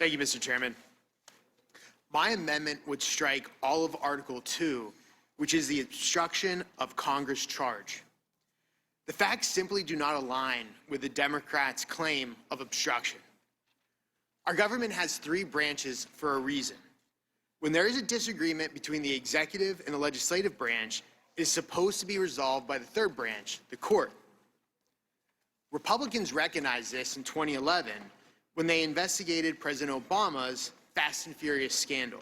Thank you, Mr. Chairman. My amendment would strike all of Article 2, which is the obstruction of Congress charge. The facts simply do not align with the Democrats' claim of obstruction. Our government has three branches for a reason. When there is a disagreement between the executive and the legislative branch, it is supposed to be resolved by the third branch, the court. Republicans recognized this in 2011 when they investigated President Obama's Fast and Furious scandal.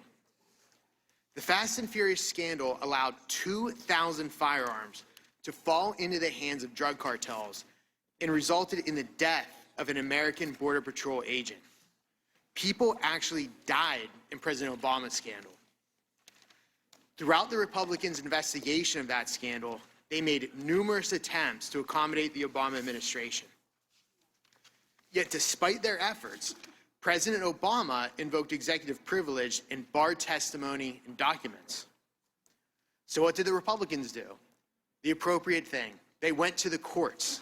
The Fast and Furious scandal allowed 2,000 firearms to fall into the hands of drug cartels and resulted in the death of an American Border Patrol agent. People actually died in President Obama's scandal. Throughout the Republicans' investigation of that scandal, they made numerous attempts to accommodate the Obama administration. Yet despite their efforts, President Obama invoked executive privilege and barred testimony and documents. So what did the Republicans do? The appropriate thing. They went to the courts.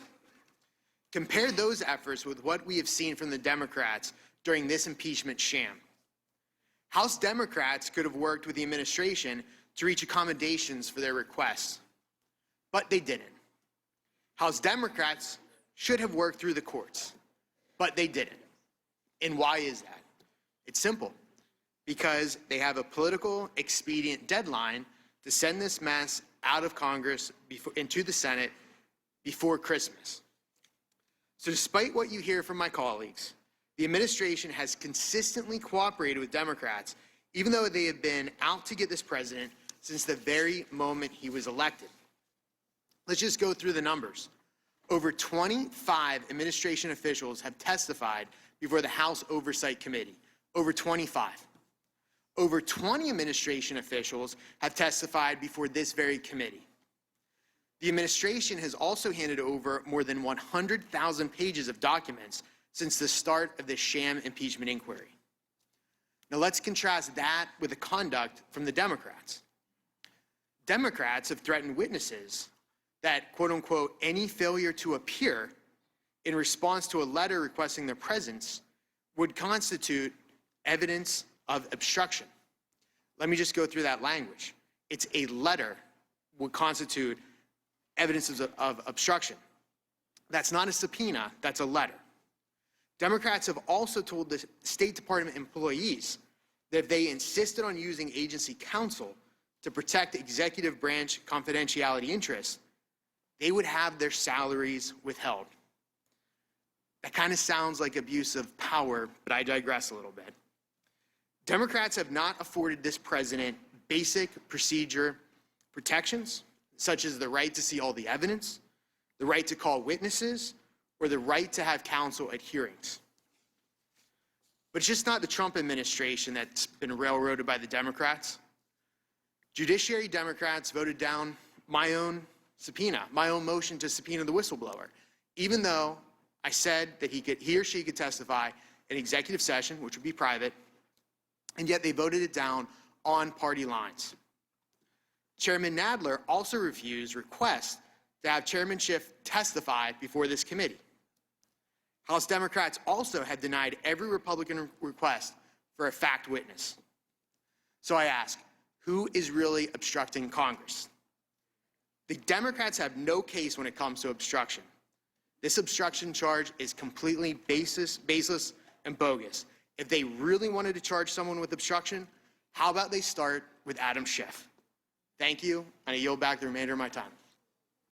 Compare those efforts with what we have seen from the Democrats during this impeachment sham. House Democrats could have worked with the administration to reach accommodations for their requests, but they didn't. House Democrats should have worked through the courts, but they didn't. And why is that? It's simple. Because they have a political expedient deadline to send this mess out of Congress into the Senate before Christmas. So despite what you hear from my colleagues, the administration has consistently cooperated with Democrats, even though they have been out to get this president since the very moment he was elected. Let's just go through the numbers. Over 25 administration officials have testified before the House Oversight Committee. Over 25. Over 20 administration officials have testified before this very committee. The administration has also handed over more than 100,000 pages of documents since the start of the sham impeachment inquiry. Now let's contrast that with the conduct from the Democrats. Democrats have threatened witnesses that, quote unquote, any failure to appear in response to a letter requesting their presence would constitute evidence of obstruction. Let me just go through that language. It's a letter would constitute evidence of obstruction. That's not a subpoena, that's a letter. Democrats have also told the State Department employees that if they insisted on using agency counsel to protect executive branch confidentiality interests, they would have their salaries withheld. That kind of sounds like abuse of power, but I digress a little bit. Democrats have not afforded this president basic procedure protections, such as the right to see all the evidence, the right to call witnesses, or the right to have counsel at hearings. But it's just not the Trump administration that's been railroaded by the Democrats. Judiciary Democrats voted down my own subpoena, my own motion to subpoena the whistleblower, even though I said that he or she could testify in executive session, which would be private, and yet they voted it down on party lines. Chairman Nadler also refused requests to have Chairman Schiff testify before this committee. House Democrats also had denied every Republican request for a fact witness. So I ask, who is really obstructing Congress? The Democrats have no case when it comes to obstruction. This obstruction charge is completely baseless and bogus. If they really wanted to charge someone with obstruction, how about they start with Adam Schiff? Thank you, and I yield back the remainder of my time.